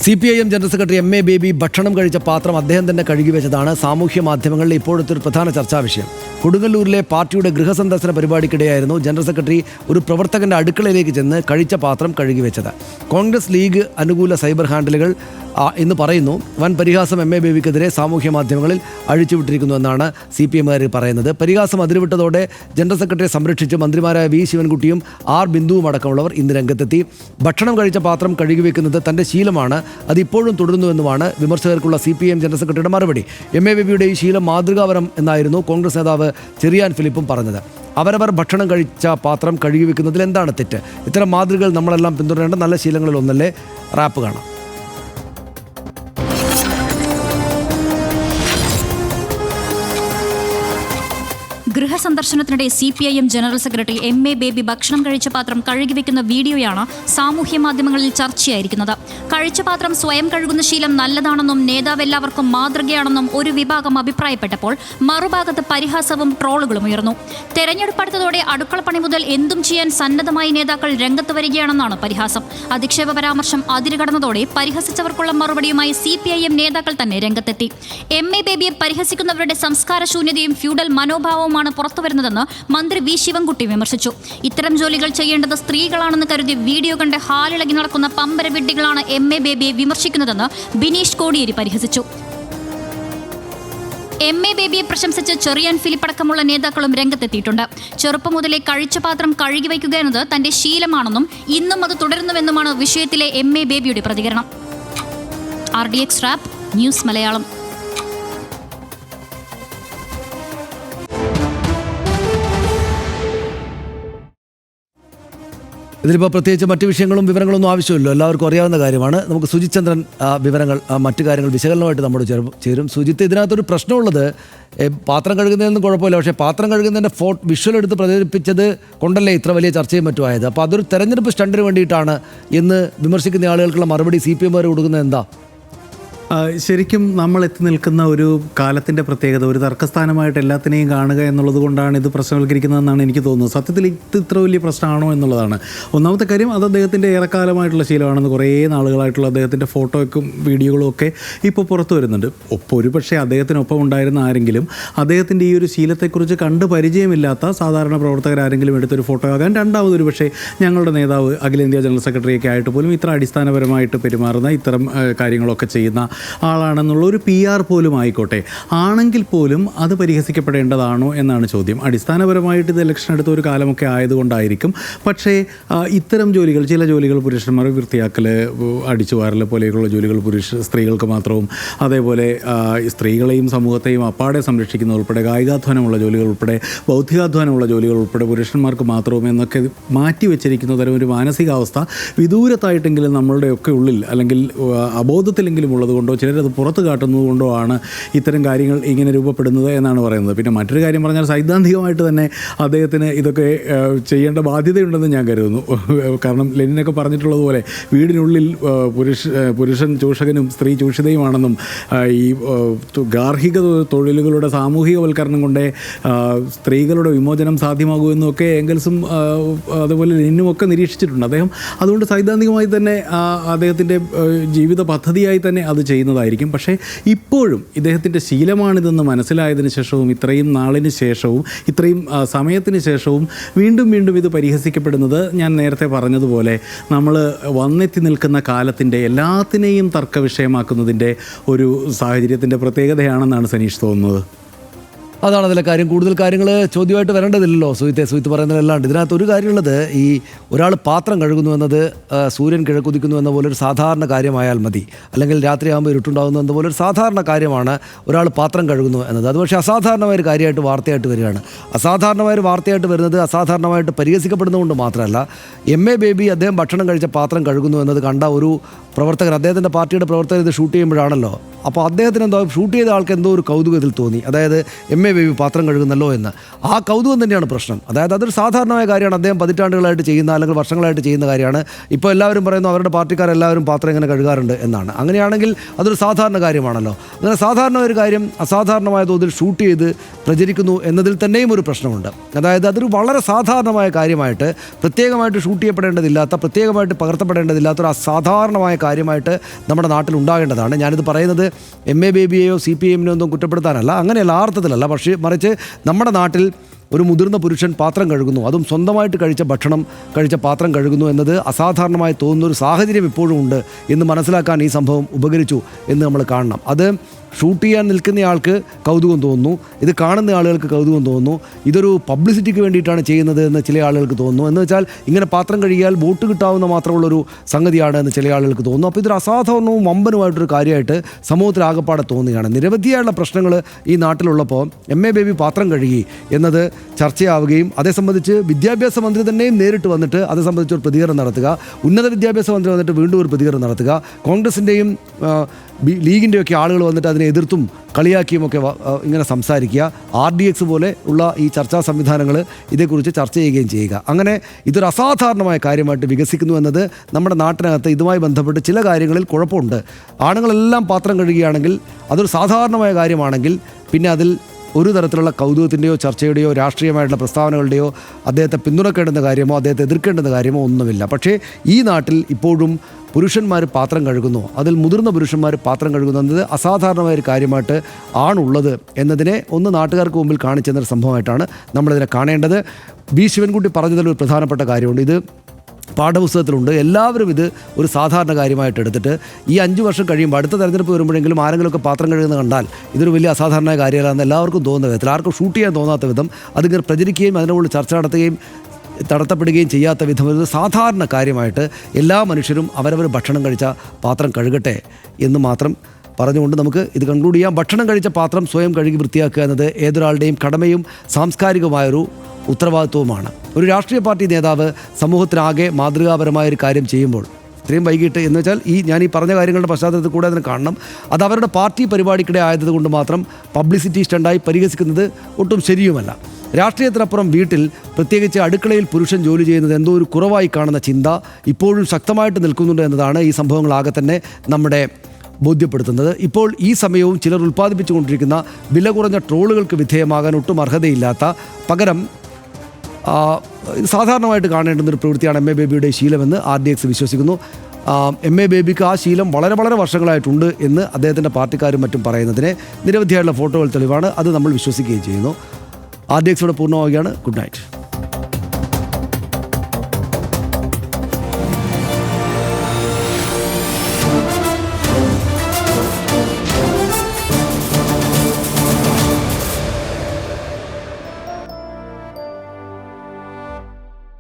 CPIM general secretary MA baby ഭക്ഷണം കഴിച്ച പാത്രം അദ്ദേഹം തന്നെ കഴുകി വെച്ചതാണ് സാമൂഹ്യ മാധ്യമങ്ങളിലെ ഇപ്പോഴത്തെ ഒരു പ്രധാന ചർച്ചാ വിഷയം. കൊടുങ്ങല്ലൂരിലെ പാർട്ടിയുടെ ഗൃഹസന്ദർശന പരിപാടിക്കിടെയായിരുന്നു ജനറൽ സെക്രട്ടറി ഒരു പ്രവർത്തകന്റെ അടുക്കളയിലേക്ക് ചെന്ന് കഴിച്ച പാത്രം കഴുകി വെച്ചത്. കോൺഗ്രസ് ലീഗ് അനുകൂല സൈബർ ഹാൻഡിലുകൾ ഇന്ന് പറയുന്നു വൻ പരിഹാസം MA ബേബിക്കെതിരെ സാമൂഹ്യ മാധ്യമങ്ങളിൽ അഴിച്ചുവിട്ടിരിക്കുന്നു എന്നാണ് CPMകാർ പറയുന്നത്. പരിഹാസം അതിരുവിട്ടതോടെ ജനറൽ സെക്രട്ടറിയെ സംരക്ഷിച്ച് മന്ത്രിമാരായ V ശിവൻകുട്ടിയും R ബിന്ദുവും അടക്കമുള്ളവർ ഇന്ന് രംഗത്തെത്തി. ഭക്ഷണം കഴിച്ച പാത്രം കഴുകി വെക്കുന്നത് തൻ്റെ ശീലമാണ്, അതിപ്പോഴും തുടരുന്നുവെന്നുമാണ് വിമർശകർക്കുള്ള CPIM ജനറൽ സെക്രട്ടറിയുടെ മറുപടി. MA ബേബിയുടെ ഈ ശീലം മാതൃകാപരം എന്നായിരുന്നു കോൺഗ്രസ് നേതാവ് ചെറിയാൻ ഫിലിപ്പും പറഞ്ഞത്. അവരവർ ഭക്ഷണം കഴിച്ച പാത്രം കഴുകി വെക്കുന്നതിൽ എന്താണ് തെറ്റ്? ഇത്തരം മാതൃകകൾ നമ്മളെല്ലാം പിന്തുടരേണ്ട നല്ല ശീലങ്ങളിൽ ഒന്നല്ലേ? റാപ്പ് കാണാം. ഗൃഹസന്ദർശനത്തിനിടെ CPIM general secretary MA baby ഭക്ഷണം കഴിച്ച പാത്രം കഴുകി വെക്കുന്ന വീഡിയോയാണ് സാമൂഹ്യ മാധ്യമങ്ങളിൽ ചർച്ചയായിരിക്കുന്നത്. കഴിച്ച പാത്രം സ്വയം കഴുകുന്ന ശീലം നല്ലതാണെന്നും നേതാവ് എല്ലാവർക്കും മാതൃകയാണെന്നും ഒരു വിഭാഗം അഭിപ്രായപ്പെട്ടപ്പോൾ മറുഭാഗത്ത് പരിഹാസവും ട്രോളുകളും ഉയർന്നു. തെരഞ്ഞെടുപ്പ് അടുത്തതോടെ അടുക്കളപ്പണി മുതൽ എന്തും ചെയ്യാൻ സന്നദ്ധമായി നേതാക്കൾ രംഗത്ത് വരികയാണെന്നാണ് പരിഹാസം. അധിക്ഷേപ പരാമർശം അതിരുകടന്നതോടെ പരിഹസിച്ചവർക്കുള്ള മറുപടിയുമായി CPIM നേതാക്കൾ തന്നെ രംഗത്തെത്തി. MA ബേബിയെ പരിഹസിക്കുന്നവരുടെ സംസ്കാര ശൂന്യതയും ഫ്യൂഡൽ മനോഭാവവും പുറത്തുവരുന്നതെന്ന് മന്ത്രി V ശിവൻകുട്ടി വിമർശിച്ചു. ഇത്തരം ജോലികൾ ചെയ്യേണ്ടത് സ്ത്രീകളാണെന്ന് കരുതി വീഡിയോ കണ്ട് ഹാലിളകി നടക്കുന്ന പമ്പര വിഡ്ഢികളാണ് MA ബേബിയെ വിമർശിക്കുന്നതെന്ന് ബിനീഷ് കോടിയേരി പരിഹസിച്ചു. MA ബേബിയെ പ്രശംസിച്ച് ചെറിയാൻ ഫിലിപ്പ് അടക്കമുള്ള നേതാക്കളും രംഗത്തെത്തിയിട്ടുണ്ട്. ചെറുപ്പം മുതലേ കഴിച്ച പാത്രം കഴുകി വയ്ക്കുക എന്നത് തന്റെ ശീലമാണെന്നും ഇന്നും അത് തുടരുന്നുവെന്നുമാണ് വിഷയത്തിലെ MA ബേബിയുടെ പ്രതികരണം. RDX rap news Malayalam. ഇതിലിപ്പോൾ പ്രത്യേകിച്ച് മറ്റ് വിഷയങ്ങളും വിവരങ്ങളൊന്നും ആവശ്യമില്ലല്ലോ, എല്ലാവർക്കും അറിയാവുന്ന കാര്യമാണ്. നമുക്ക് സുജിത് ചന്ദ്രൻ വിവരങ്ങൾ മറ്റു കാര്യങ്ങൾ വിശകലനമായിട്ട് നമ്മോട് ചേരും. സുജിത്ത്, ഇതിനകത്തൊരു പ്രശ്നമുള്ളത് പാത്രം കഴുകുന്നതിനൊന്നും കുഴപ്പമില്ല, പക്ഷേ പാത്രം കഴുകുന്നതിൻ്റെ വിഷ്വൽ എടുത്ത് പ്രചരിപ്പിച്ചത് കൊണ്ടല്ലേ ഇത്ര വലിയ ചർച്ചയും മറ്റുമായത്. അപ്പോൾ അതൊരു തെരഞ്ഞെടുപ്പ് സ്റ്റണ്ടിന് വേണ്ടിയിട്ടാണ് എന്ന് വിമർശിക്കുന്ന ആളുകൾക്കുള്ള മറുപടി CPMകാർ കൊടുക്കുന്നത് എന്താ? ശരിക്കും നമ്മൾ എത്തി നിൽക്കുന്ന ഒരു കാലത്തിൻ്റെ പ്രത്യേകത ഒരു തർക്കസ്ഥാനമായിട്ട് എല്ലാത്തിനെയും കാണുക എന്നുള്ളത് കൊണ്ടാണ് ഇത് പ്രശ്നവൽക്കരിക്കുന്നതെന്നാണ് എനിക്ക് തോന്നുന്നത്. സത്യത്തിൽ ഇത് ഇത്ര വലിയ പ്രശ്നമാണോ എന്നുള്ളതാണ് ഒന്നാമത്തെ കാര്യം. അത് അദ്ദേഹത്തിൻ്റെ ഏറെക്കാലമായിട്ടുള്ള ശീലമാണെന്ന് കുറേ നാളുകളായിട്ടുള്ള അദ്ദേഹത്തിൻ്റെ ഫോട്ടോയ്ക്കും വീഡിയോകളും ഒക്കെ ഇപ്പോൾ പുറത്തു വരുന്നുണ്ട്. ഒരു പക്ഷേ അദ്ദേഹത്തിനൊപ്പം ഉണ്ടായിരുന്ന ആരെങ്കിലും അദ്ദേഹത്തിൻ്റെ ഈ ഒരു ശീലത്തെക്കുറിച്ച് കണ്ട് പരിചയമില്ലാത്ത സാധാരണ പ്രവർത്തകരാരെങ്കിലും എടുത്തൊരു ഫോട്ടോ ആകാൻ, രണ്ടാമതൊരു പക്ഷേ ഞങ്ങളുടെ നേതാവ് അഖിലേന്ത്യാ ജനറൽ സെക്രട്ടറിയൊക്കെ ആയിട്ട് പോലും ഇത്ര അടിസ്ഥാനപരമായിട്ട് പെരുമാറുന്ന ഇത്തരം കാര്യങ്ങളൊക്കെ ചെയ്യുന്ന ആളാണെന്നുള്ള ഒരു PR പോലും ആയിക്കോട്ടെ, ആണെങ്കിൽ പോലും അത് പരിഹസിക്കപ്പെടേണ്ടതാണോ എന്നാണ് ചോദ്യം. അടിസ്ഥാനപരമായിട്ട് ഇത് ഇലക്ഷൻ എടുത്ത ഒരു കാലമൊക്കെ ആയതുകൊണ്ടായിരിക്കും. പക്ഷേ ഇത്തരം ജോലികൾ, ചില ജോലികൾ പുരുഷന്മാർ, വൃത്തിയാക്കൽ, അടിച്ചുവാരൽ പോലെയുള്ള ജോലികൾ സ്ത്രീകൾക്ക് മാത്രവും, അതേപോലെ സ്ത്രീകളെയും സമൂഹത്തെയും അപ്പാടെ സംരക്ഷിക്കുന്ന ഉൾപ്പെടെ കായികാധ്വാനമുള്ള ജോലികൾ ഉൾപ്പെടെ ബൗദ്ധികാധ്വാനമുള്ള ജോലികൾ ഉൾപ്പെടെ പുരുഷന്മാർക്ക് മാത്രവും എന്നൊക്കെ മാറ്റിവെച്ചിരിക്കുന്ന തരം ഒരു മാനസികാവസ്ഥ വിദൂരത്തായിട്ടെങ്കിലും നമ്മളുടെയൊക്കെ ഉള്ളിൽ അല്ലെങ്കിൽ അബോധത്തിലെങ്കിലും ഉള്ളതുകൊണ്ടോ ചിലരത് പുറത്ത് കാട്ടുന്നത് കൊണ്ടോ ആണ് ഇത്തരം കാര്യങ്ങൾ ഇങ്ങനെ രൂപപ്പെടുന്നത് എന്നാണ് പറയുന്നത്. പിന്നെ മറ്റൊരു കാര്യം പറഞ്ഞാൽ സൈദ്ധാന്തികമായിട്ട് തന്നെ അദ്ദേഹത്തിന് ഇതൊക്കെ ചെയ്യേണ്ട ബാധ്യതയുണ്ടെന്ന് ഞാൻ കരുതുന്നു. കാരണം ലെനിനൊക്കെ പറഞ്ഞിട്ടുള്ളതുപോലെ വീടിനുള്ളിൽ പുരുഷൻ ചൂഷകനും സ്ത്രീ ചൂഷിതയുമാണെന്നും ഈ ഗാർഹിക തൊഴിലുകളുടെ സാമൂഹികവൽക്കരണം കൊണ്ടേ സ്ത്രീകളുടെ വിമോചനം സാധ്യമാകൂ എന്നൊക്കെ എംഗൽസും അതുപോലെ ലെനിനുമൊക്കെ നിരീക്ഷിച്ചിട്ടുണ്ട് അദ്ദേഹം. അതുകൊണ്ട് സൈദ്ധാന്തികമായി തന്നെ അദ്ദേഹത്തിൻ്റെ ജീവിത പദ്ധതിയായി തന്നെ അത് ചെയ്യുന്നതായിരിക്കും. പക്ഷേ ഇപ്പോഴും ഇദ്ദേഹത്തിൻ്റെ ശീലമാണിതെന്ന് മനസ്സിലായതിനു ശേഷവും ഇത്രയും നാളിന് ശേഷവും ഇത്രയും സമയത്തിന് ശേഷവും വീണ്ടും വീണ്ടും ഇത് പരിഹസിക്കപ്പെടുന്നത് ഞാൻ നേരത്തെ പറഞ്ഞതുപോലെ നമ്മൾ വന്നെത്തി നിൽക്കുന്ന കാലത്തിൻ്റെ എല്ലാത്തിനെയും തർക്ക വിഷയമാക്കുന്നതിൻ്റെ ഒരു സാഹചര്യത്തിൻ്റെ പ്രത്യേകതയാണെന്നാണ് സനീഷ് തോന്നുന്നത്. അതാണ് അതിലെ കാര്യം. കൂടുതൽ കാര്യങ്ങൾ ചോദ്യമായിട്ട് വരേണ്ടതില്ലല്ലോ. സുഹിത്ത് പറയുന്നതല്ലാണ്ട് ഇതിനകത്ത് ഒരു കാര്യമുള്ളത്, ഈ ഒരാൾ പാത്രം കഴുകുന്നു എന്നത് സൂര്യൻ കിഴക്കുദിക്കുന്നു എന്ന പോലെ ഒരു സാധാരണ കാര്യമായാൽ മതി, അല്ലെങ്കിൽ രാത്രിയാകുമ്പോൾ ഇരുട്ടുണ്ടാകുന്നു എന്ന പോലെ ഒരു സാധാരണ കാര്യമാണ് ഒരാൾ പാത്രം കഴുകുന്നു എന്നത്. അത് പക്ഷേ അസാധാരണമായൊരു കാര്യമായിട്ട് വാർത്തയായിട്ട് വരികയാണ്. അസാധാരണമായൊരു വാർത്തയായിട്ട് വരുന്നത് അസാധാരണമായിട്ട് പരിഹസിക്കപ്പെടുന്നതുകൊണ്ട് മാത്രമല്ല, MA ബേബി അദ്ദേഹം ഭക്ഷണം കഴിച്ച പാത്രം കഴുകുന്നു എന്നത് കണ്ട ഒരു പ്രവർത്തകൻ, അദ്ദേഹത്തിൻ്റെ പാർട്ടിയുടെ പ്രവർത്തകർ ഇത് ഷൂട്ട് ചെയ്യുമ്പോഴാണല്ലോ. അപ്പോൾ അദ്ദേഹത്തിന് എന്തോ ഷൂട്ട് ചെയ്ത ആൾക്ക് എന്തോ ഒരു കൗതുകത്തിൽ തോന്നി. അതായത് MA ബേബി പാത്രം കഴുകുന്നല്ലോ എന്ന്. ആ കൗതുകം തന്നെയാണ് പ്രശ്നം. അതായത് അതൊരു സാധാരണമായ കാര്യമാണ്. അദ്ദേഹം പതിറ്റാണ്ടുകളായിട്ട് ചെയ്യുന്ന അല്ലെങ്കിൽ വർഷങ്ങളായിട്ട് ചെയ്യുന്ന കാര്യമാണ്. ഇപ്പോൾ എല്ലാവരും പറയുന്നു അവരുടെ പാർട്ടിക്കാരെല്ലാവരും പാത്രം ഇങ്ങനെ കഴുകാറുണ്ട് എന്നാണ്. അങ്ങനെയാണെങ്കിൽ അതൊരു സാധാരണ കാര്യമാണല്ലോ. അങ്ങനെ സാധാരണ ഒരു കാര്യം അസാധാരണമായ തോതിൽ ഷൂട്ട് ചെയ്ത് പ്രചരിക്കുന്നു എന്നതിൽ തന്നെയും ഒരു പ്രശ്നമുണ്ട്. അതായത് അതൊരു വളരെ സാധാരണമായ കാര്യമായിട്ട്, പ്രത്യേകമായിട്ട് ഷൂട്ട് ചെയ്യപ്പെടേണ്ടതില്ലാത്ത, പ്രത്യേകമായിട്ട് പകർത്തപ്പെടേണ്ടതില്ലാത്തൊരു അസാധാരണമായ കാര്യമായിട്ട് നമ്മുടെ നാട്ടിൽ ഉണ്ടാകേണ്ടതാണ്. ഞാനിത് പറയുന്നത് എം എ ബേബിയെയോ CPM ഒന്നും കുറ്റപ്പെടുത്താനല്ല, അങ്ങനെയല്ല, ആ അർത്ഥത്തിലല്ല. പക്ഷേ മറിച്ച് നമ്മുടെ നാട്ടിൽ ഒരു മുതിർന്ന പുരുഷൻ പാത്രം കഴുകുന്നു, അതും സ്വന്തമായിട്ട് കഴിച്ച പാത്രം കഴുകുന്നു എന്നത് അസാധാരണമായി തോന്നുന്ന ഒരു സാഹചര്യം ഇപ്പോഴും ഉണ്ട് എന്ന് മനസ്സിലാക്കാൻ ഈ സംഭവം ഉപകരിച്ചു എന്ന് നമ്മൾ കാണണം. അത് ഷൂട്ട് ചെയ്യാൻ നിൽക്കുന്നയാൾക്ക് കൗതുകം തോന്നുന്നു, ഇത് കാണുന്ന ആളുകൾക്ക് കൗതുകം തോന്നുന്നു, ഇതൊരു പബ്ലിസിറ്റിക്ക് വേണ്ടിയിട്ടാണ് ചെയ്യുന്നത് എന്ന് ചില ആളുകൾക്ക് തോന്നുന്നു. എന്ന് വെച്ചാൽ ഇങ്ങനെ പാത്രം കഴുകിയാൽ വോട്ട് കിട്ടാവുന്ന മാത്രമുള്ളൊരു സംഗതിയാണ് എന്ന് ചില ആളുകൾക്ക് തോന്നുന്നു. അപ്പോൾ ഇതൊരു അസാധാരണവും വമ്പനുമായിട്ടൊരു കാര്യമായിട്ട് സമൂഹത്തിൽ ആകപ്പാടെ തോന്നുകയാണ്. നിരവധിയായുള്ള പ്രശ്നങ്ങൾ ഈ നാട്ടിലുള്ളപ്പോൾ എം എ ബേബി പാത്രം കഴുകി എന്നത് ചർച്ചയാവുകയും അതേ സംബന്ധിച്ച് വിദ്യാഭ്യാസ മന്ത്രി തന്നെയും നേരിട്ട് വന്നിട്ട് അത് സംബന്ധിച്ച് ഒരു പ്രതികരണം നടത്തുക, ഉന്നത വിദ്യാഭ്യാസ മന്ത്രി വന്നിട്ട് വീണ്ടും ഒരു പ്രതികരണം നടത്തുക, കോൺഗ്രസിൻ്റെയും ലീഗിൻ്റെയൊക്കെ ആളുകൾ വന്നിട്ട് അതിനെ എതിർത്തും കളിയാക്കിയുമൊക്കെ ഇങ്ങനെ സംസാരിക്കുക. RDX പോലെ ഉള്ള ഈ ചർച്ചാ സംവിധാനങ്ങൾ ഇതേക്കുറിച്ച് ചർച്ച ചെയ്യുകയും ചെയ്യുക. അങ്ങനെ ഇതൊരു അസാധാരണമായ കാര്യമായിട്ട് വികസിക്കുന്നു എന്നത് നമ്മുടെ നാട്ടിനകത്ത് ഇതുമായി ബന്ധപ്പെട്ട് ചില കാര്യങ്ങളിൽ കുഴപ്പമുണ്ട്. ആണുങ്ങളെല്ലാം പാത്രം കഴുകുകയാണെങ്കിൽ അതൊരു സാധാരണമായ കാര്യമാണെങ്കിൽ പിന്നെ അതിൽ ഒരു തരത്തിലുള്ള കൗതുകത്തിൻ്റെയോ ചർച്ചയുടെയോ രാഷ്ട്രീയമായിട്ടുള്ള പ്രസ്താവനകളുടെയോ അദ്ദേഹത്തെ പിന്തുണക്കേണ്ടുന്ന കാര്യമോ അദ്ദേഹത്തെ എതിർക്കേണ്ടുന്ന കാര്യമോ ഒന്നുമില്ല. പക്ഷേ ഈ നാട്ടിൽ ഇപ്പോഴും പുരുഷന്മാർ പാത്രം കഴുകുന്നു, അതിൽ മുതിർന്ന പുരുഷന്മാർ പാത്രം കഴുകുന്നു എന്നത് അസാധാരണമായൊരു കാര്യമായിട്ട് ആണുള്ളത് എന്നതിനെ ഒന്ന് നാട്ടുകാർക്ക് മുമ്പിൽ കാണിച്ചെന്നൊരു സംഭവമായിട്ടാണ് നമ്മളിതിനെ കാണേണ്ടത്. ശിവൻകുട്ടി പറഞ്ഞതിലൊരു പ്രധാനപ്പെട്ട കാര്യമുണ്ട്. ഇത് പാഠപുസ്തകത്തിലുണ്ട്. എല്ലാവരും ഇത് ഒരു സാധാരണ കാര്യമായിട്ട് എടുത്തിട്ട് ഈ 5 വർഷം കഴിയുമ്പോൾ അടുത്ത തെരഞ്ഞെടുപ്പ് വരുമ്പോഴെങ്കിലും ആരെങ്കിലുമൊക്കെ പാത്രം കഴുകുന്നത് കണ്ടാൽ ഇതൊരു വലിയ അസാധാരണ കാര്യമല്ലാന്ന് എല്ലാവർക്കും തോന്നുന്ന വിധത്തിൽ, ആർക്കും ഷൂട്ട് ചെയ്യാൻ തോന്നാത്ത വിധം അതിങ്ങനെ പ്രചരിക്കുകയും അതിനോട് ചർച്ച നടത്തുകയും നടത്തപ്പെടുകയും ചെയ്യാത്ത വിധം ഒരു സാധാരണ കാര്യമായിട്ട് എല്ലാ മനുഷ്യരും അവരവർ ഭക്ഷണം കഴിച്ച പാത്രം കഴുകട്ടെ എന്ന് മാത്രം പറഞ്ഞുകൊണ്ട് നമുക്ക് ഇത് കൺക്ലൂഡ് ചെയ്യാം. ഭക്ഷണം കഴിച്ച പാത്രം സ്വയം കഴുകി വൃത്തിയാക്കുക എന്നത് ഏതൊരാളുടെയും കടമയും സാംസ്കാരികമായൊരു ഉത്തരവാദിത്വവുമാണ്. ഒരു രാഷ്ട്രീയ പാർട്ടി നേതാവ് സമൂഹത്തിനാകെ മാതൃകാപരമായൊരു കാര്യം ചെയ്യുമ്പോൾ ഇത്രയും വൈകിട്ട് എന്ന് വെച്ചാൽ ഞാൻ ഈ പറഞ്ഞ കാര്യങ്ങളുടെ പശ്ചാത്തലത്തിൽ കൂടെ അതിന് കാണണം. അത് അവരുടെ പാർട്ടി പരിപാടിക്കിടെ ആയതുകൊണ്ട് മാത്രം പബ്ലിസിറ്റി സ്റ്റണ്ടായി പരിഹസിക്കുന്നത് ഒട്ടും ശരിയുമല്ല. രാഷ്ട്രീയത്തിനപ്പുറം വീട്ടിൽ, പ്രത്യേകിച്ച് അടുക്കളയിൽ പുരുഷൻ ജോലി ചെയ്യുന്നത് എന്തോ ഒരു കുറവായി കാണുന്ന ചിന്ത ഇപ്പോഴും ശക്തമായിട്ട് നിൽക്കുന്നുണ്ട് എന്നതാണ് ഈ സംഭവങ്ങളാകെ തന്നെ നമ്മുടെ ബോധ്യപ്പെടുത്തുന്നത്. ഇപ്പോൾ ഈ സമയവും ചിലർ ഉൽപ്പാദിപ്പിച്ചുകൊണ്ടിരിക്കുന്ന വില കുറഞ്ഞ ട്രോളുകൾക്ക് വിധേയമാകാൻ ഒട്ടും അർഹതയില്ലാത്ത, പകരം സാധാരണമായിട്ട് കാണേണ്ടുന്നൊരു പ്രവൃത്തിയാണ് എം എ ബേബിയുടെ ശീലമെന്ന് RDX വിശ്വസിക്കുന്നു. എം എ ബേബിക്ക് ആ ശീലം വളരെ വളരെ വർഷങ്ങളായിട്ടുണ്ട് എന്ന് അദ്ദേഹത്തിൻ്റെ പാർട്ടിക്കാരും മറ്റും പറയുന്നതിന് നിരവധിയായുള്ള ഫോട്ടോകൾ തെളിവാണ്. അത് നമ്മൾ വിശ്വസിക്കുകയും ചെയ്യുന്നു. RDX പൂർണ്ണമാവുകയാണ്. Good night.